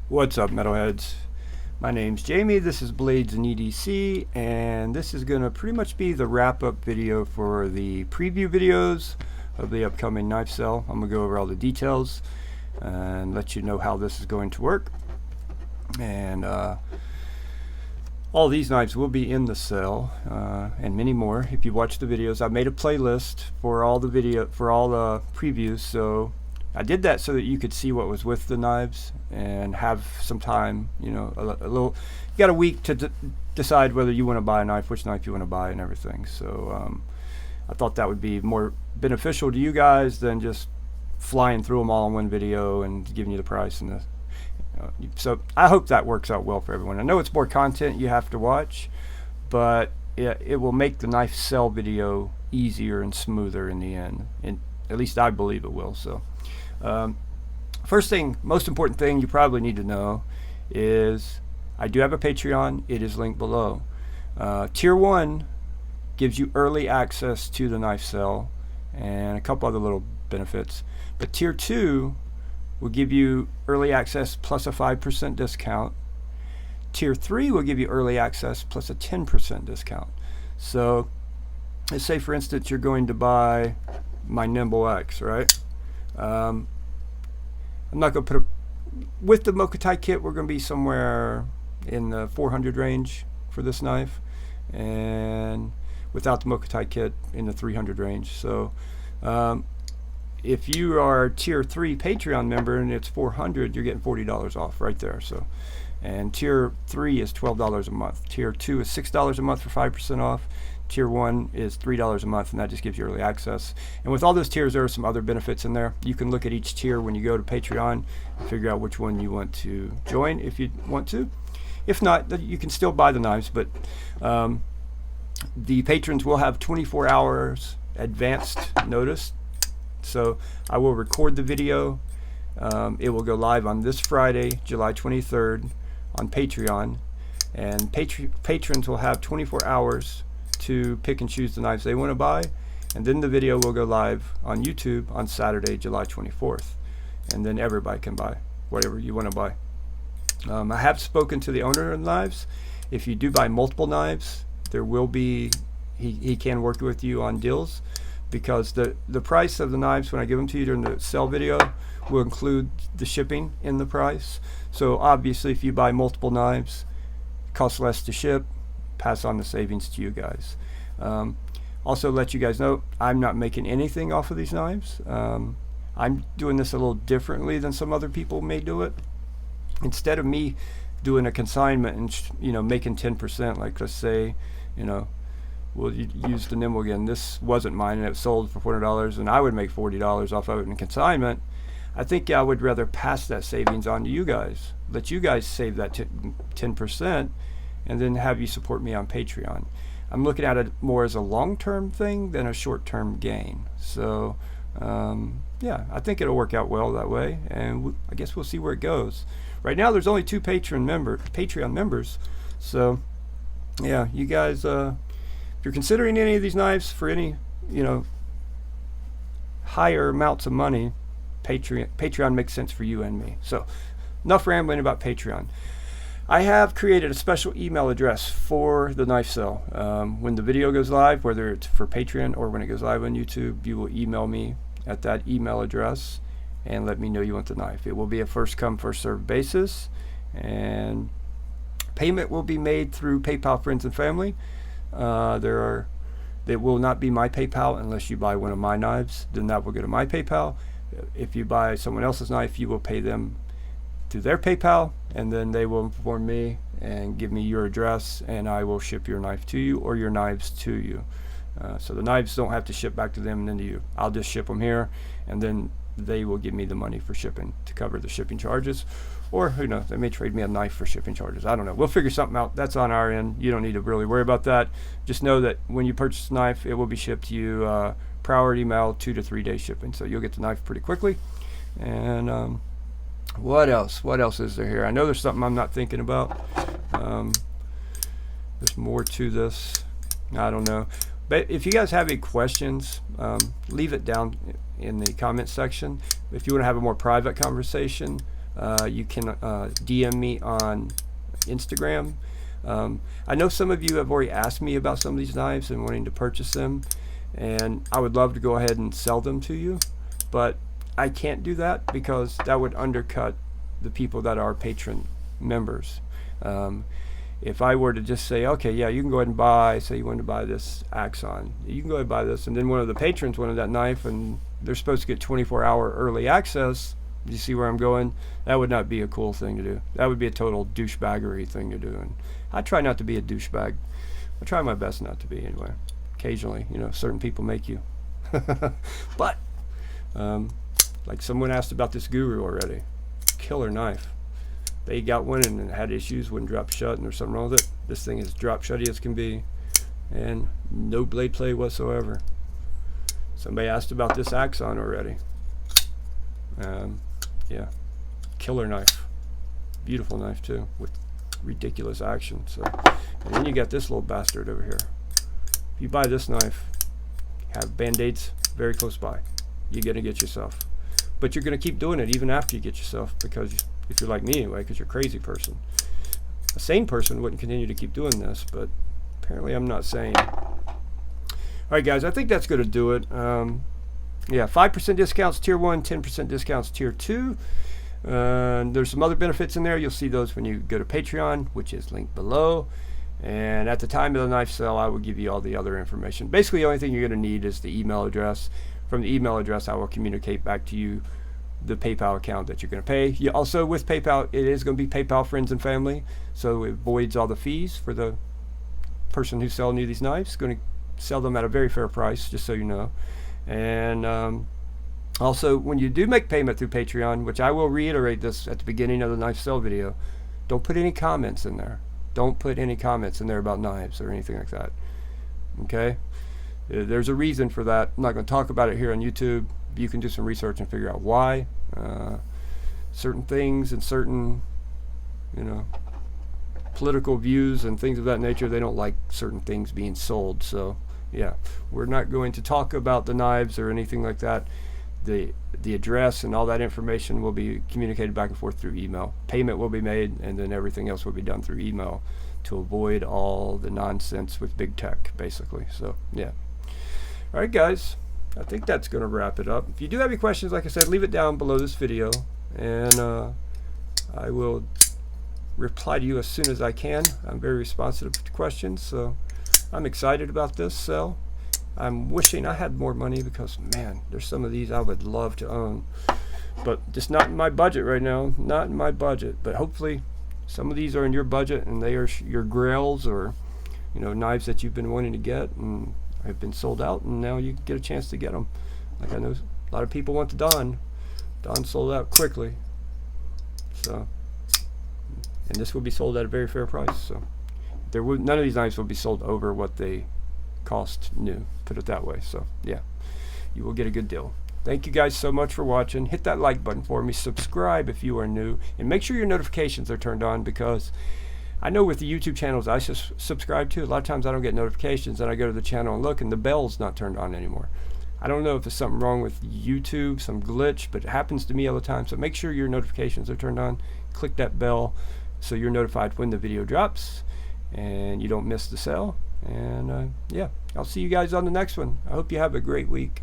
What's up, metalheads? My name's Jamie. This is Blades and EDC, and this is going to pretty much be the wrap-up video for the preview videos of the upcoming knife sale. I'm going to go over all the details and let you know how this is going to work. And all these knives will be in the sale, and many more. If you watch the videos, I made a playlist for all the previews, so I did that so that you could see what was with the knives and have some time, you know, a little. You got a week to decide whether you want to buy a knife, which knife you want to buy, and everything. So I thought that would be more beneficial to you guys than just flying through them all in one video and giving you the price and the. So I hope that works out well for everyone. I know it's more content you have to watch, but it will make the knife sell video easier and smoother in the end. And at least I believe it will. So. First thing, most important thing you probably need to know is I do have a Patreon. It is linked below. Tier 1 gives you early access to the knife sale and a couple other little benefits. But Tier 2 will give you early access plus a 5% discount. Tier 3 will give you early access plus a 10% discount. So let's say, for instance, you're going to buy my Nimble X, right? I'm not going to put with the Mokutai kit, we're going to be somewhere in the 400 range for this knife, and without the Mokutai kit in the 300 range. So if you are tier 3 Patreon member and it's 400, you're getting $40 off right there. So, and tier 3 is $12 a month. Tier 2 is $6 a month for 5% off. Tier 1 is $3 a month, and that just gives you early access. And with all those tiers, there are some other benefits in there. You can look at each tier when you go to Patreon and figure out which one you want to join if you want to. If not, you can still buy the knives, but the patrons will have 24 hours advanced notice. So I will record the video. It will go live on this Friday, July 23rd on Patreon, and patrons will have 24 hours to pick and choose the knives they want to buy, and then the video will go live on YouTube on Saturday, July 24th, and then everybody can buy whatever you want to buy. I have spoken to the owner of the knives. If you do buy multiple knives, there will be he can work with you on deals, because the price of the knives when I give them to you during the sale video will include the shipping in the price. So obviously, if you buy multiple knives, it costs less to ship. Pass on the savings to you guys. Also let you guys know I'm not making anything off of these knives. I'm doing this a little differently than some other people may do it. Instead of me doing a consignment and making 10%, like let's say, we'll use the Nimble again. This wasn't mine and it sold for $400, and I would make $40 off of it in consignment. I think I would rather pass that savings on to you guys. Let you guys save that 10%. And then have you support me on Patreon. I'm looking at it more as a long-term thing than a short-term gain. So, yeah, I think it'll work out well that way, and I guess we'll see where it goes. Right now, there's only 2 Patreon members. So, yeah, you guys, if you're considering any of these knives for any, higher amounts of money, Patreon makes sense for you and me. So, enough rambling about Patreon. I have created a special email address for the knife sale. When the video goes live, whether it's for Patreon or when it goes live on YouTube, you will email me at that email address and let me know you want the knife. It will be a first come, first served basis, and payment will be made through PayPal Friends and Family. It will not be my PayPal unless you buy one of my knives. Then that will go to my PayPal. If you buy someone else's knife, you will pay them through their PayPal, and then they will inform me and give me your address, and I will ship your knife to you or your knives to you. So the knives don't have to ship back to them and then to you. I'll just ship them here, and then they will give me the money for shipping to cover the shipping charges. Or who knows, they may trade me a knife for shipping charges. I don't know. We'll figure something out. That's on our end. You don't need to really worry about that. Just know that when you purchase a knife, it will be shipped to you priority mail, 2 to 3 day shipping. So you'll get the knife pretty quickly. And what else? What else is there here? I know there's something I'm not thinking about. There's more to this. I don't know. But if you guys have any questions, leave it down in the comment section. If you want to have a more private conversation, You can DM me on Instagram. I know some of you have already asked me about some of these knives and wanting to purchase them, and I would love to go ahead and sell them to you, but I can't do that because that would undercut the people that are patron members. If I were to just say, okay, yeah, you can go ahead and buy, say you want to buy this Axon, you can go ahead and buy this, and then one of the patrons wanted that knife and they're supposed to get 24-hour early access, you see where I'm going? That would not be a cool thing to do. That would be a total douchebaggery thing to do, and I try not to be a douchebag. I try my best not to be anyway. Occasionally, you know, certain people make you. But, like someone asked about this Guru already. Killer knife. They got one and had issues, wouldn't drop shut, and there's something wrong with it. This thing is drop shutty as can be, and no blade play whatsoever. Somebody asked about this Axon already. Yeah, killer knife. Beautiful knife too, with ridiculous action. So, and then you got this little bastard over here. If you buy this knife, have band-aids very close by. You're gonna get yourself, but you're gonna keep doing it even after you get yourself, because if you're like me anyway, because you're a crazy person. A sane person wouldn't continue to keep doing this, but apparently I'm not sane. Alright guys, I think that's going to do it. Yeah, 5% discounts tier 1, 10% discounts tier 2. There's some other benefits in there. You'll see those when you go to Patreon, which is linked below. And at the time of the knife sale, I will give you all the other information. Basically, the only thing you're going to need is the email address. From the email address, I will communicate back to you the PayPal account that you're going to pay. You also, with PayPal, it is going to be PayPal friends and family, so it avoids all the fees for the person who's selling you these knives. Going to sell them at a very fair price, just so you know. And also, when you do make payment through Patreon, which I will reiterate this at the beginning of the knife sale video, don't put any comments in there. Don't put any comments in there about knives or anything like that. Okay? There's a reason for that. I'm not going to talk about it here on YouTube. You can do some research and figure out why certain things and certain, you know, political views and things of that nature, they don't like certain things being sold. So yeah, we're not going to talk about the knives or anything like that. The address and all that information will be communicated back and forth through email. Payment will be made, and then everything else will be done through email to avoid all the nonsense with big tech, basically. So yeah. All right guys, I think that's going to wrap it up. If you do have any questions, like I said, leave it down below this video, and I will reply to you as soon as I can. I'm very responsive to questions, so I'm excited about this sale. I'm wishing I had more money, because man, there's some of these I would love to own, but just not in my budget right now. Not in my budget, but hopefully some of these are in your budget, and they are your grails, or you know, knives that you've been wanting to get and have been sold out, and now you get a chance to get them. Like I know a lot of people want the Don. Don sold out quickly, so, and this will be sold at a very fair price. So there will, none of these knives will be sold over what they cost new, put it that way. So yeah, you will get a good deal. Thank you guys so much for watching. Hit that like button for me, subscribe if you are new, and make sure your notifications are turned on, because I know with the YouTube channels I subscribe to, a lot of times I don't get notifications, and I go to the channel and look, and the bell's not turned on anymore. I don't know if there's something wrong with YouTube, some glitch, but it happens to me all the time. So make sure your notifications are turned on. Click that bell so you're notified when the video drops and you don't miss the sale. And yeah, I'll see you guys on the next one. I hope you have a great week.